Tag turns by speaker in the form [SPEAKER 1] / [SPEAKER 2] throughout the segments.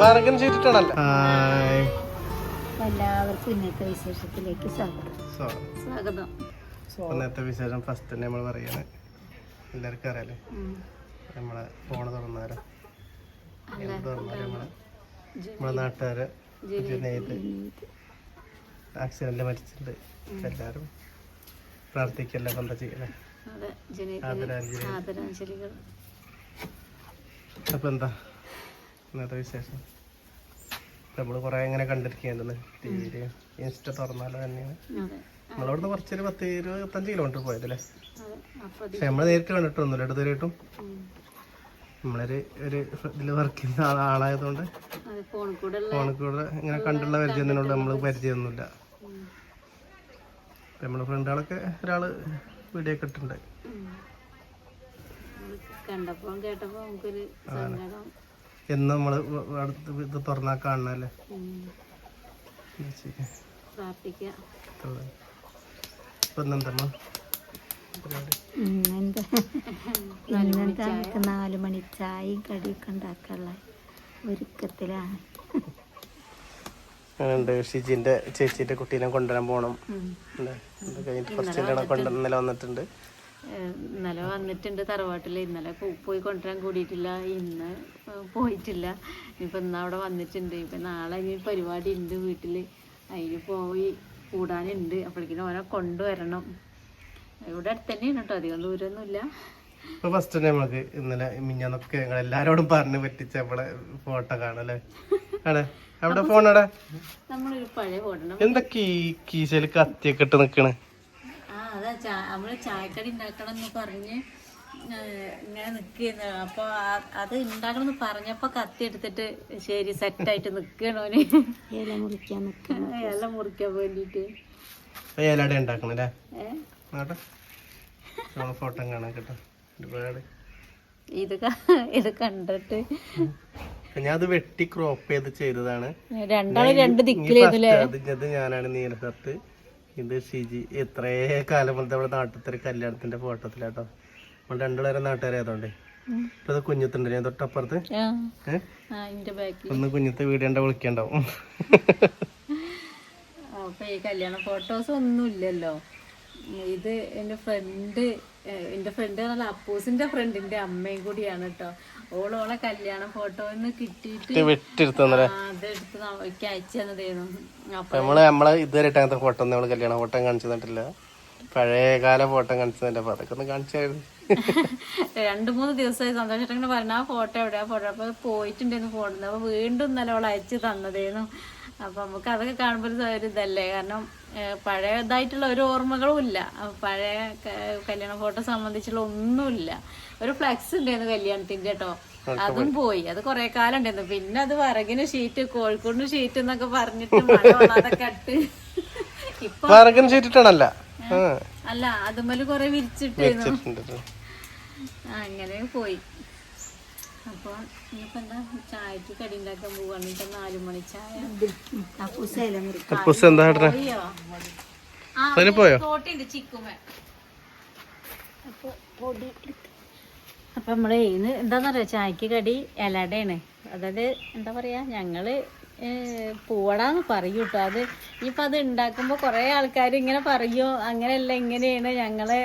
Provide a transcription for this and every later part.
[SPEAKER 1] എല്ലാവർക്കും ഇന്നത്തെ വിശേഷത്തിലേക്ക് സ്വാഗതം.
[SPEAKER 2] ഇന്നത്തെ വിശേഷം ഫസ്റ്റ് തന്നെ നമ്മൾ പറയാണ്, എല്ലാവർക്കും അറിയാലേ, നമ്മളെ ഫോണ് തുറന്നാരോ നമ്മളെ നാട്ടുകാര് ജുനൈദ് ആക്സിഡന്റ് മരിച്ചിട്ടുണ്ട്. എല്ലാരും പ്രാർത്ഥിക്കല്ല, എന്താ ചെയ്യണേ. അപ്പൊ എന്താ ഇന്നത്തെ വിശേഷം? നമ്മള് കൊറേ ഇങ്ങനെ കണ്ടിരിക്കുന്നത് ടിവിയില്, ഇൻസ്റ്റ തുറന്നാലോ തന്നെയാണ്. നമ്മളവിടുന്ന് കുറച്ചൊരു 10-25 കിലോമീറ്റർ പോയതല്ലേ. പക്ഷെ നമ്മള് നേരിട്ട് കണ്ടിട്ടൊന്നുമില്ല ഇതുവരെയായിട്ടും. നമ്മളൊരു ഇതില് വർക്ക് ചെയ്യുന്ന ആളായതുകൊണ്ട് ഫോണിൽ കൂടെ ഇങ്ങനെ കണ്ടുള്ള പരിചയമൊന്നുമില്ല, നമ്മള് പരിചയമൊന്നുമില്ല. നമ്മുടെ ഫ്രണ്ടുകളൊക്കെ ഒരാള് വീഡിയോ ഒക്കെ ഇട്ടിട്ടുണ്ട്. എന്ന് നമ്മള് ഇത് തുറന്നാ കാണണല്ലേ.
[SPEAKER 1] ഇന്നെന്താ 4 മണി ചായയും കടിയൊക്കെ ഉണ്ടാക്കാനുള്ള ഒരുക്കത്തിലാണ്.
[SPEAKER 2] ഷിജിന്റെ ചേച്ചിന്റെ കുട്ടീനെ കൊണ്ടുവരാൻ പോണം. ഇന്നലെ വന്നിട്ടുണ്ട്.
[SPEAKER 3] ഇന്നലെ വന്നിട്ടുണ്ട് തറവാട്ടില്. ഇന്നലെ പോയി കൊണ്ടുവരാൻ കൂടിയിട്ടില്ല, ഇന്ന് പോയിട്ടില്ല. ഇനിയിപ്പോൾ ഇന്ന് അവിടെ വന്നിട്ടുണ്ട്. ഇപ്പം നാളെ ഇനി പരിപാടി ഉണ്ട് വീട്ടിൽ, അതിന് പോയി കൂടാനുണ്ട്. അപ്പോഴേക്കിനും ഓനെ കൊണ്ടുവരണം. ഇവിടെ അടുത്ത് തന്നെയാണ് കേട്ടോ, അധികം ദൂരമൊന്നുമില്ല.
[SPEAKER 2] ഇപ്പൊ ഫസ്റ്റ് നമുക്ക് ഇന്നലെ മിഞ്ഞാന്നൊക്കെ ഞങ്ങൾ എല്ലാരോടും പറഞ്ഞു പറ്റിച്ച നമ്മളെ ഫോട്ടോ കാണല്ലേ. ആടെ അവിടെ ഫോണടെ
[SPEAKER 3] നമ്മളൊരു പഴയ ഫോട്ടോ
[SPEAKER 2] എന്താ കീശയില് കത്തിയൊക്കെ ഇട്ട് നിക്കണ്.
[SPEAKER 3] അതാ നമ്മള് ചായക്കടി ഉണ്ടാക്കണം എന്ന് പറഞ്ഞ് ഇങ്ങനെ നിക്കുന്നു. അപ്പൊ അത് ഉണ്ടാക്കണം എന്ന് പറഞ്ഞപ്പോ കത്തി എടുത്തിട്ട് ശരി സെറ്റായിട്ട് നിക്കണോന്
[SPEAKER 1] ഇല
[SPEAKER 3] മുറിക്കാൻ വേണ്ടിട്ട്.
[SPEAKER 2] ഏലാടെ ഉണ്ടാക്കണല്ലേ. ഫോട്ടോ കാണാൻ കേട്ടോ ഒരുപാട്.
[SPEAKER 3] ഇത് കണ്ടിട്ട്
[SPEAKER 2] ഞാൻ അത് വെട്ടി ക്രോപ്പ് ചെയ്തതാണ്. അത് ഞാനാണ് നീലസത്ത്, ഇത് ഷിജി. എത്രേ കാലം മുതൽ നമ്മുടെ നാട്ടിലത്തെ കല്യാണത്തിന്റെ ഫോട്ടോത്തിലാട്ടോ. നമ്മൾ രണ്ടുപേരെ നാട്ടുകാരായതുകൊണ്ടേ. ഇപ്പൊ അത് കുഞ്ഞത്തുണ്ട് തൊട്ടപ്പുറത്ത്. ഒന്ന് കുഞ്ഞത്ത് വീടിന്റെ വിളിക്കണ്ടാവും.
[SPEAKER 3] അപ്പൊ ഈ കല്യാണ ഫോട്ടോസ് ഒന്നും ഇല്ലല്ലോ. ഇത് എൻ്റെ ഫ്രണ്ട് പറഞ്ഞാൽ അപ്പൂസിന്റെ ഫ്രണ്ടിന്റെ അമ്മയും കൂടിയാണ് കേട്ടോ. ഓളോളെ കല്യാണ ഫോട്ടോന്ന് കിട്ടിയിട്ട് അതെടുത്ത് എനിക്ക് അയച്ചു തന്നതായിരുന്നു.
[SPEAKER 2] നമ്മളെ ഇതുവരെ ഫോട്ടോ നമ്മള് കല്യാണ ഫോട്ടോ കാണിച്ചു തന്നിട്ടില്ല, പഴയകാല ഫോട്ടോ കാണിച്ചതിന്റെ. അപ്പൊ അതൊക്കെ ഒന്ന് കാണിച്ചായിരുന്നു.
[SPEAKER 3] 2-3 ദിവസമായി സന്തോഷമായിട്ട് പറഞ്ഞ ആ ഫോട്ടോ എവിടെയാ ഫോട്ടോ. അപ്പൊ പോയിട്ടുണ്ടായിരുന്നു ഫോണിൽ. അപ്പൊ വീണ്ടും ഇന്നലെ അവൾ അയച്ചു തന്നതായിരുന്നു. അപ്പൊ നമുക്ക് അതൊക്കെ കാണുമ്പോൾ ഒരു ഇതല്ലേ, കാരണം പഴയതായിട്ടുള്ള ഒരു ഓർമ്മകളും ഇല്ല. പഴയ കല്യാണ ഫോട്ടോ സംബന്ധിച്ചുള്ള ഒന്നുമില്ല. ഒരു ഫ്ലെക്സ് ഉണ്ടായിരുന്നു കല്യാണത്തിന്റെ കേട്ടോ, അതും പോയി. അത് കുറെ കാലം ഉണ്ടായിരുന്നു. പിന്നെ അത് വിറകിന് ഷീറ്റ്, കോഴിക്കോടിന് ഷീറ്റ് എന്നൊക്കെ പറഞ്ഞിട്ട് മഴ കൊള്ളാതൊക്കെ ഇട്ട് ഇപ്പൊ അല്ല അതുമല്ല കൊറേ വിരിച്ചിട്ടായിരുന്നു. അങ്ങനെ പോയി. അപ്പൊ ഇനിയിപ്പോ എന്താ ചായക്ക് കടി ഉണ്ടാക്കാൻ പോവാണ്. 4 മണി ചായ. അപ്പൊ നമ്മള് എന്താന്ന് പറയാ, ചായക്ക് കടി ഇലടയാണ്. അതായത് എന്താ പറയാ, ഞങ്ങള് പൂവടാന്ന് പറയൂ കേട്ടോ. അത് ഇനിയിപ്പോൾ അത് ഉണ്ടാക്കുമ്പോൾ കുറേ ആൾക്കാർ ഇങ്ങനെ പറയും, അങ്ങനെയല്ല ഇങ്ങനെയാണ് ഞങ്ങള്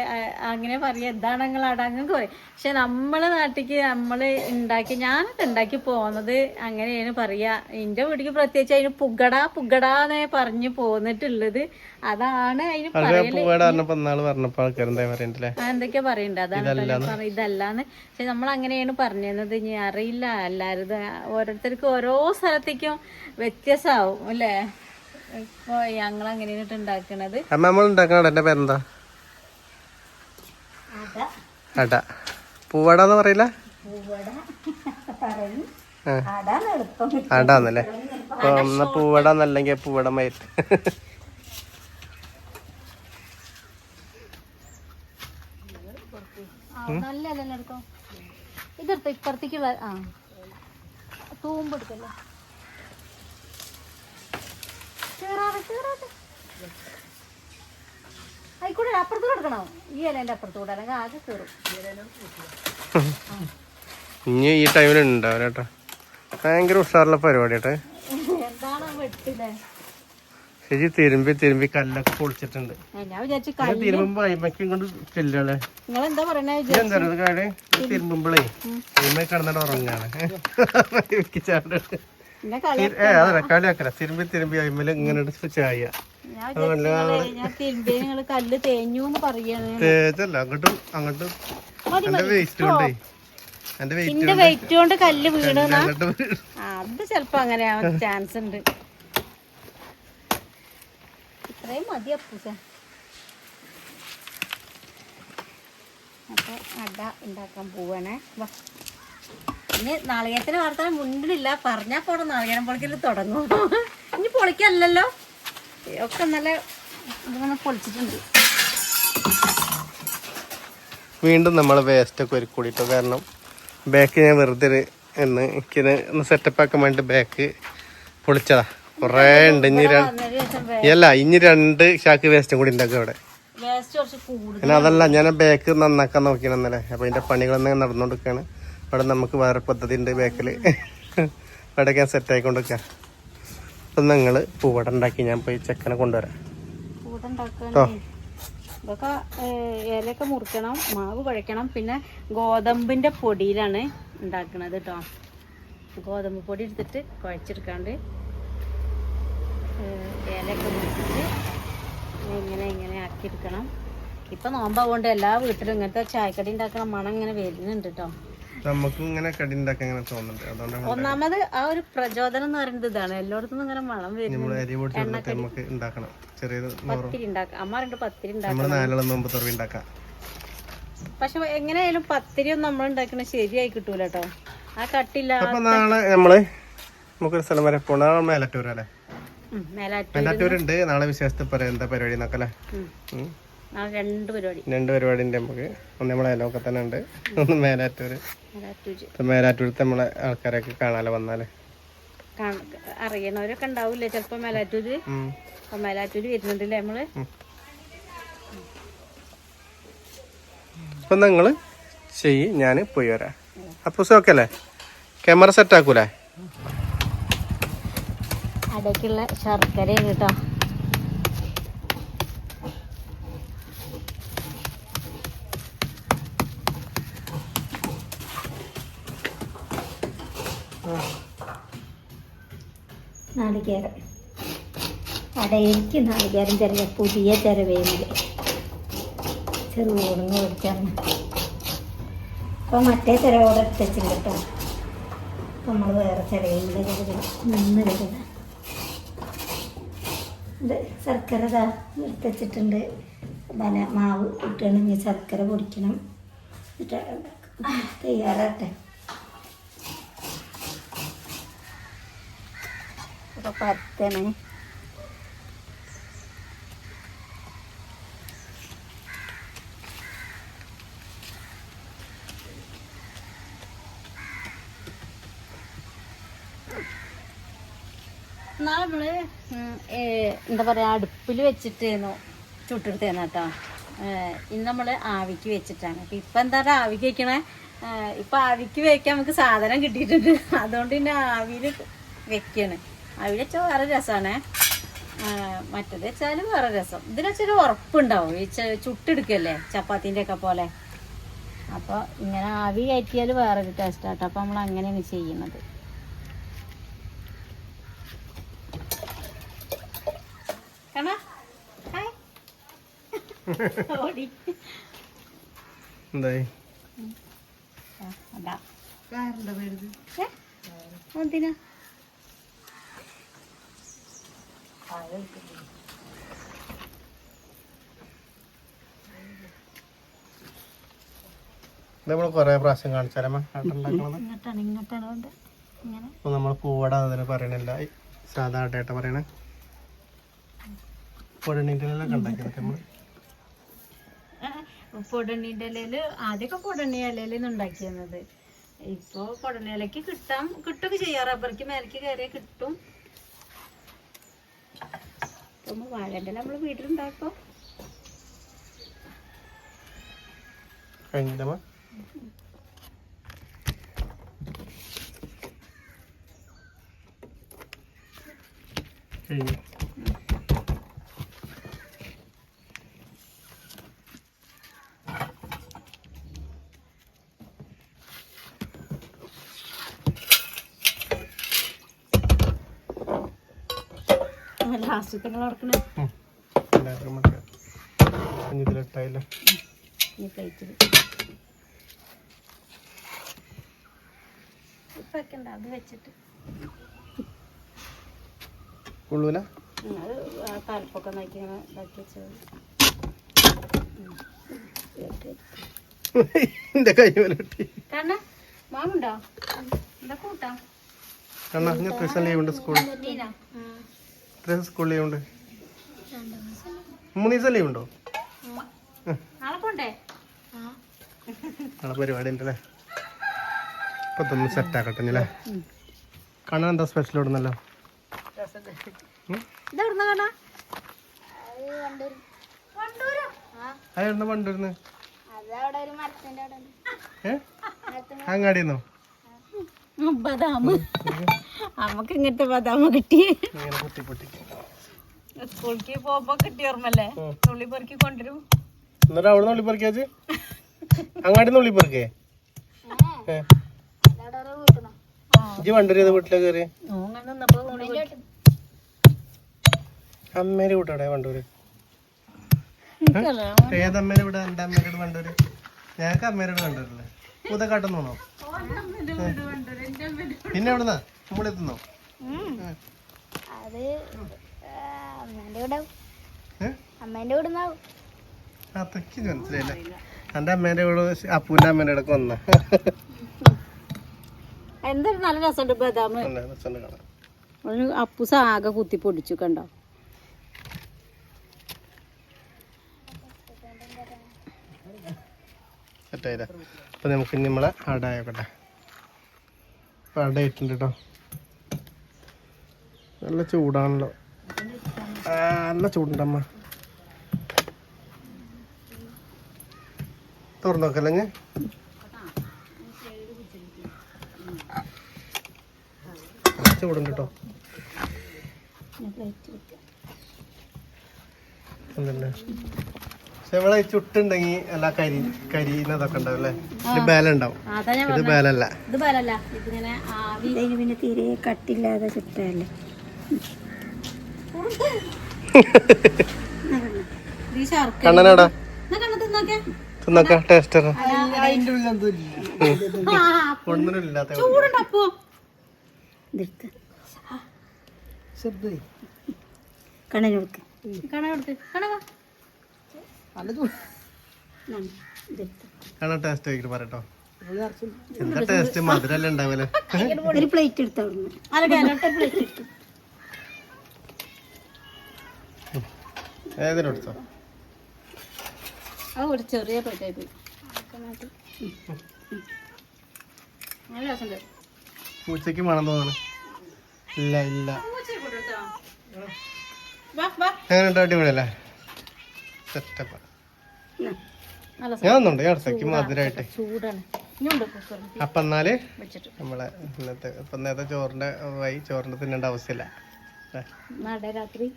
[SPEAKER 3] അങ്ങനെ പറയാം, എന്താണ് ഞങ്ങൾ അടങ്ങ് പറയും. പക്ഷെ നമ്മളെ നാട്ടിലേക്ക് നമ്മൾ ഉണ്ടാക്കി, ഞാനൊക്കെ ഉണ്ടാക്കി പോകുന്നത് അങ്ങനെയാണ് പറയാ. എൻ്റെ വീട്ടിലേക്ക് പ്രത്യേകിച്ച് അതിന് പുകടാന്നേ പറഞ്ഞു പോന്നിട്ടുള്ളത്. അതാണ് അതിന് എന്തൊക്കെയാ പറയണ്ട, അതാണ് ഇതല്ലാന്ന്. പക്ഷെ നമ്മൾ അങ്ങനെയാണ് പറഞ്ഞത്. ഇനി അറിയില്ല, എല്ലാവരും ഓരോരുത്തർക്കും ഓരോ സ്ഥലത്തേക്കും വ്യത്യാസമാവും അല്ലേ. ഇപ്പൊ ഞങ്ങൾ അങ്ങനെയാണ് ഉണ്ടാക്കണത്.
[SPEAKER 2] പേരെന്താ? അട. പൂവടാന്ന് പറയില്ല, അടാന്നല്ലേ. അപ്പൊ ഒന്ന് പൂവടാന്നല്ലെങ്കിൽ പൂവടമായിട്ട്.
[SPEAKER 3] നല്ലല്ലോ എടുക്കോ. ഇതെടുത്തോ ഇപ്പുറത്തേക്കുള്ള തൂമ്പെടുക്കല്ലോ. ആയിക്കൂടെ അപ്പുറത്ത് കൊടുക്കണോ? ഈ ഇലേന്റെ അപ്പുറത്തൂടെ അല്ലെങ്കിൽ ആകെ കയറും.
[SPEAKER 2] ഇനി ഈ ടൈമിൽ ഉണ്ടാവില്ല കേട്ടോ. ഭയങ്കര ഉഷാറുള്ള പരിപാടി കേട്ടെ.
[SPEAKER 3] എന്താണ് വെട്ടില്ലേ?
[SPEAKER 2] ശരി, തിരുമ്പി കല്ലൊക്കെ പൊളിച്ചിട്ടുണ്ട്.
[SPEAKER 3] ഞാൻ വിചാരിച്ചു
[SPEAKER 2] തിരുമ്പുമ്പോ അയിമക്കും കൊണ്ട് ചെല്ലല്ലേ.
[SPEAKER 3] നിങ്ങളെന്താ പറയണേ?
[SPEAKER 2] എന്താ കാര്യം തിരുമ്പുമ്പോഴേ അയിമ കിടന്നിട്ട് ഉറങ്ങാണ്. അതല്ല കളിയാക്കല, തിരുമ്പി അയിമല് ഇങ്ങനെ ചായ
[SPEAKER 3] കല്ല് തേഞ്ഞൂന്ന് പറയാണ്.
[SPEAKER 2] തേച്ചല്ല, അങ്ങോട്ടും എന്റെ വെയിറ്റ് കൊണ്ടേ
[SPEAKER 3] എന്റെ വെയിറ്റ് കൊണ്ട് കല്ല് വീണെന്നാ. അത് ചെലപ്പോ അങ്ങനെ ചാൻസ് ഉണ്ട്. ഇത്രയും മതി അപ്പൂസ. അപ്പൊ അട ഉണ്ടാക്കാൻ പോവാണേ. ഇനി നാളികേരത്തിന് വാർത്താൻ മുണ്ടില്ല, പറഞ്ഞാ പോടെ നാളികേരം പൊളിക്കല് തുടങ്ങും. ഇനി പൊളിക്കല്ലോ, ഒക്കെ നല്ല ഇങ്ങനെ പൊളിച്ചിട്ടുണ്ട്.
[SPEAKER 2] വീണ്ടും നമ്മള് വേസ്റ്റ് ഒക്കെ ഒരുക്കൂടിട്ടോ. കാരണം ബാക്ക് ഞാൻ വെറുതെ എനിക്കിത് ഒന്ന് സെറ്റപ്പ് ആക്കാൻ വേണ്ടി ബാക്ക് പൊളിച്ചതാ. കൊറേ ഉണ്ട്. ഇനി 2 ചാക്ക് വേസ്റ്റും കൂടി ഉണ്ടാക്കുക ഇവിടെ. പിന്നെ അതല്ല, ഞാൻ ബാക്ക് നന്നാക്കാൻ നോക്കിയാണ് ഇന്നലെ. അപ്പൊ അതിന്റെ പണികളൊന്നും നടന്നുകൊണ്ടിരിക്കുകയാണ്. അവിടെ നമുക്ക് വേറെ പദ്ധതി ഉണ്ട് ബാക്കില്. അവിടെ ഞാൻ സെറ്റ് ആയിക്കൊണ്ടിരിക്ക. അപ്പൊ നിങ്ങള് പൂവട ഉണ്ടാക്കി ഞാൻ പോയി ചെക്കനെ കൊണ്ടുവരാം.
[SPEAKER 3] ഇതൊക്കെ ഇലയൊക്കെ മുറിക്കണം, മാവ് കുഴക്കണം. പിന്നെ ഗോതമ്പിന്റെ പൊടിയിലാണ് ഉണ്ടാക്കണത് കേട്ടോ. ഗോതമ്പ് പൊടി എടുത്തിട്ട് കുഴച്ചെടുക്കാണ്ട് ഇലയൊക്കെ മുറിച്ചിട്ട് ഇങ്ങനെ ആക്കിയെടുക്കണം. ഇപ്പൊ നോമ്പാവുകൊണ്ട് എല്ലാ വീട്ടിലും ഇങ്ങനത്തെ ചായക്കടി ഉണ്ടാക്കണ മണം ഇങ്ങനെ വരുന്നുണ്ട് കേട്ടോ.
[SPEAKER 2] നമുക്കും ഇങ്ങനെ കടി ഉണ്ടാക്കാൻ തോന്നുന്നുണ്ട്. അതുകൊണ്ട്
[SPEAKER 3] ഒന്നാമത് ആ ഒരു പ്രചോദനം എന്ന് പറയുന്നത് ഇതാണ്. എല്ലായിടത്തും ഇങ്ങനെ മണം വരുന്നുണ്ട്. പത്തിരി ഉണ്ടാക്കാം. അമ്മ 2 പത്തിരി ഉണ്ടാക്കാം. പക്ഷെ എങ്ങനെയായാലും പത്തിരി ഒന്നും നമ്മൾ ഉണ്ടാക്കണ ശരിയായി കിട്ടൂല കേട്ടോ. ആ കട്ടില്ല.
[SPEAKER 2] നാളെ നമുക്കൊരു സ്ഥലം വരെ പോണം. മേലാറ്റൂരല്ലേ? മേലാറ്റൂരുണ്ട്. നാളെ വിശേഷത്തിൽ പറയാം എന്താ പരിപാടി നോക്കല്ലേ.
[SPEAKER 3] 2
[SPEAKER 2] പരിപാടി ഉണ്ട് നമുക്ക്. ഒന്ന് നമ്മളെ അയലൊക്കെ തന്നെ ഉണ്ട്, ഒന്ന് മേലാറ്റൂര്. മേലാറ്റൂരത്തെ നമ്മളെ ആൾക്കാരൊക്കെ കാണാലോ വന്നാല്.
[SPEAKER 3] അറിയണവരൊക്കെ ഉണ്ടാവൂലേ ചെലപ്പോ മേലാറ്റൂര്. മേലാറ്റൂര് വരുന്നുണ്ടല്ലേ നമ്മള്.
[SPEAKER 2] അപ്പൊ നിങ്ങള് ഞാന് പോയി വരാം. അപ്പൊ ഓക്കെ അല്ലേ? Camera set ആക്കൂലേ?
[SPEAKER 3] അടയ്ക്കുള്ള ശർക്കരയാണ് കേട്ടോ.
[SPEAKER 1] നാളികേരം അടയിലേക്ക് നാളികേരം പുതിയ ചിരവേമില് ചെറുകൂടുന്ന് മേടിച്ചാണ്. അപ്പോൾ മറ്റേ ചിരവോടെ എടുത്തുണ്ട് കേട്ടോ. അപ്പം നമ്മൾ വേറെ ചിരവേമില് നിന്ന് വരുന്നത്. ഇത് ശർക്കര എടുത്തുവച്ചിട്ടുണ്ട്. മാവ് ഇട്ടുകയാണെങ്കിൽ ശർക്കര പൊടിക്കണം. എന്നിട്ട് തയ്യാറാട്ടെ. പരത്തണേ. നാളെ നമ്മള് എന്താ പറയാ അടുപ്പിൽ വെച്ചിട്ടേന്നു ചുട്ടെടുത്തേന്നു കേട്ടോ. ഇന്ന് നമ്മള് ആവിക്ക് വെച്ചിട്ടാണ്. അപ്പൊ ഇപ്പൊ എന്താ ആവിക്ക് വെക്കണേ? ഇപ്പൊ ആവിക്ക് വെക്കാൻ നമുക്ക് സാധനം കിട്ടിയിട്ടുണ്ട്. അതുകൊണ്ട് പിന്നെ ആവിയിൽ വെക്കാണ്. ആവിയിൽ വെച്ചാൽ വേറെ രസമാണ്. മറ്റേത് വെച്ചാലും വേറെ രസം. ഇതിന് വെച്ചൊരു ഉറപ്പുണ്ടാവും. ഈ ചുട്ടെടുക്കല്ലേ ചപ്പാത്തിൻ്റെ ഒക്കെ പോലെ. അപ്പോൾ ഇങ്ങനെ ആവി കയറ്റിയാൽ വേറൊരു ടേസ്റ്റാട്ടോ. അപ്പോൾ നമ്മൾ അങ്ങനെയാണ് ചെയ്യുന്നത്. കാണാ ഓടി
[SPEAKER 2] എന്തായി
[SPEAKER 3] അതാ എന്തിനാ
[SPEAKER 2] നമ്മൾ കൊറേ പ്രാവശ്യം കാണിച്ചാലമ്മ നമ്മൾ പൂവട അതിന് പറയണില്ല, സാധാ ഡേട്ട പറയണേ. പൊടണീൻ്റെ ഉണ്ടാക്കിയത് നമ്മള്
[SPEAKER 3] പൊടണീൻ്റെ ഇലയില് ആദ്യമൊക്കെ പൊടണി ഇലയിലാണ് ഉണ്ടാക്കിയത്. ഇപ്പൊ പൊടണി ഇലക്ക് കിട്ടൊക്കെ ചെയ്യാം. റബ്ബർക്ക് മേലേക്ക് കയറിയ കിട്ടും. വാഴന്റെ നമ്മള് വീട്ടിലുണ്ടാക്കും.
[SPEAKER 2] കഴിഞ്ഞു.
[SPEAKER 3] ലാസ്റ്റ് നിങ്ങൾ ഓർക്കണേ
[SPEAKER 2] എല്ലാവർക്കും മതിയാവും. ഇനി ഇതിലിട്ടായില്ല.
[SPEAKER 3] ഈ പ്ലേറ്റിൽ ഇപ്പൊ വെക്കണ്ട, അത് വെച്ചിട്ട്
[SPEAKER 2] കൊള്ളൂല.
[SPEAKER 3] അത് ആ തലപ്പൊക്കെ നോക്കി ഇങ്ങനെ ഇതാക്കി വെച്ചത്.
[SPEAKER 2] എന്റെ കൈ പോലെ കിട്ടി.
[SPEAKER 3] കാരണം മാമുണ്ടോ എന്താ കൂട്ടാം
[SPEAKER 2] കണ്ണാ ഇനി എത്ര ദിവസം ലീവ് ഉണ്ട് സ്കൂളിൽ?
[SPEAKER 3] മീനാ
[SPEAKER 2] എത്ര ദിവസം സ്കൂൾ ലീവ് ഉണ്ട്? 3 ദിവസം ലീവ് ഉണ്ടോ?
[SPEAKER 3] നാളെ പോണ്ടേ?
[SPEAKER 2] നാളെ പരിപാടി ഉണ്ടല്ലേ. ഇപ്പൊ ഇതൊന്ന് സെറ്റ് ആക്കട്ടെ അല്ലേ. കാണാൻ എന്താ സ്പെഷ്യൽ ഇടുന്നല്ലോ?
[SPEAKER 3] ഇതെവിടുന്ന കാണാ?
[SPEAKER 2] അതെവിടുന്ന പണ്ടുവരുന്ന്? അങ്ങാടിന്നോ?
[SPEAKER 3] ബദാം. നമുക്ക് ഇങ്ങനത്തെ ബദാമ കിട്ടി.
[SPEAKER 2] ഇങ്ങനെ പൊട്ടി പൊട്ടി.
[SPEAKER 3] സ്കൂളിലേക്ക് പോകുമ്പോ കിട്ടി ഓർമ്മല്ലേ? തുള്ളി പെറുക്കി കൊണ്ടുവരും.
[SPEAKER 2] എന്നിട്ട് അവിടെ നിന്ന് ഉള്ളിപ്പറിക്കാച്ച് അങ്ങാടി ഉള്ളി പെറുക്കേ? ഇജ്ജ് വണ്ടൂര് വീട്ടിലെ കയറി അമ്മേരെ വീട്ടോടെ വണ്ടൂര്? ഏതമ്മേരെ വീട്? എന്റെ അമ്മേരെ വീട് വണ്ടൂര്. ഞങ്ങൾക്ക് അമ്മേരെ വീട് വണ്ടൂരല്ലേ? പൂതക്കാട്ടെന്ന് തോന്നോ? പിന്നെ എവിടുന്നാ നമ്മുടെ എത്തുന്നോ? അതൊക്കെ മനസ്സിലായില്ല. എന്റെ അമ്മേന്റെ വീട് അപ്പൂന്റെ അമ്മേന്റെ ഇടക്ക് വന്ന
[SPEAKER 3] എന്തായാലും നല്ല രസമുണ്ട് ബദാം.
[SPEAKER 2] കാണാം.
[SPEAKER 3] ഒരു അപ്പൂസ ആകെ കുത്തി പൊടിച്ചു കണ്ടോ.
[SPEAKER 2] സെറ്റായില്ല. അപ്പൊ നമുക്ക് ഇനി നമ്മളെ അട ആക്കട്ടെ. അട ഇട്ടുണ്ട് കേട്ടോ. നല്ല ചൂടാണല്ലോ. നല്ല ചൂടുണ്ടമ്മ. തുറന്നു നോക്കല്ലേ ഞാൻ? ചൂടുണ്ട് കേട്ടോ. എന്തല്ലേ പക്ഷെ ഇവിടെ ചുട്ടുണ്ടെങ്കി എല്ലാ കരിന്നതൊക്കെ ഉണ്ടാവും അല്ലേ? ഇത് ബേല ഉണ്ടാവും. ഇത് ബേലല്ല.
[SPEAKER 3] ഇത് ബലല്ല, ഇതിങ്ങനെ ആവി. പിന്നെ തീരെ കട്ടില്ലാതെ ചുട്ടല്ലേ.
[SPEAKER 2] കണ്ണനാടാ തിന്നൊക്കെ ടേസ്റ്റ് ഒന്നിനും ഇല്ലാത്ത
[SPEAKER 3] ചൂടുണ്ടപ്പോ. കണ്ണനോടുക്ക് കണ്ണനോടുക്ക് കണ്ണവാ
[SPEAKER 2] കാണാൻ ടേസ്റ്റ് ആയിട്ട് പറയട്ടോ. എന്താ ടേസ്റ്റ്? മധുരല്ലേ ഉണ്ടാവല്ലേ?
[SPEAKER 3] ഒരു പ്ലേറ്റ് എടുത്ത പ്ലേറ്റ് എടുത്തു.
[SPEAKER 2] ഏതിനെടുത്തോ?
[SPEAKER 3] ആ ഒരു ചെറിയ പ്ലേറ്റായി പോയി. നല്ല രസമുണ്ട്.
[SPEAKER 2] ഉച്ചക്ക് മണം തോന്നണം. ഇല്ല ഇല്ല എങ്ങനെയുണ്ട്? അടിപൊളിയല്ലേ? സെറ്റപ്പ്. ഞാൻ ഒന്നുണ്ട് അടുത്തേക്ക് മധുരമായിട്ട്.
[SPEAKER 3] ചൂടാണ്.
[SPEAKER 2] അപ്പൊ എന്നാല് നമ്മളെ ഇന്നത്തെ ചോറിന്റെ ചോറിന്റെ തിന്നേണ്ട ആവശ്യമില്ല.
[SPEAKER 3] രാത്രി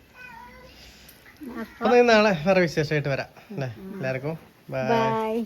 [SPEAKER 2] അപ്പൊ നാളെ വേറെ വിശേഷമായിട്ട് വരാം അല്ലേ? എല്ലാവർക്കും ബൈ.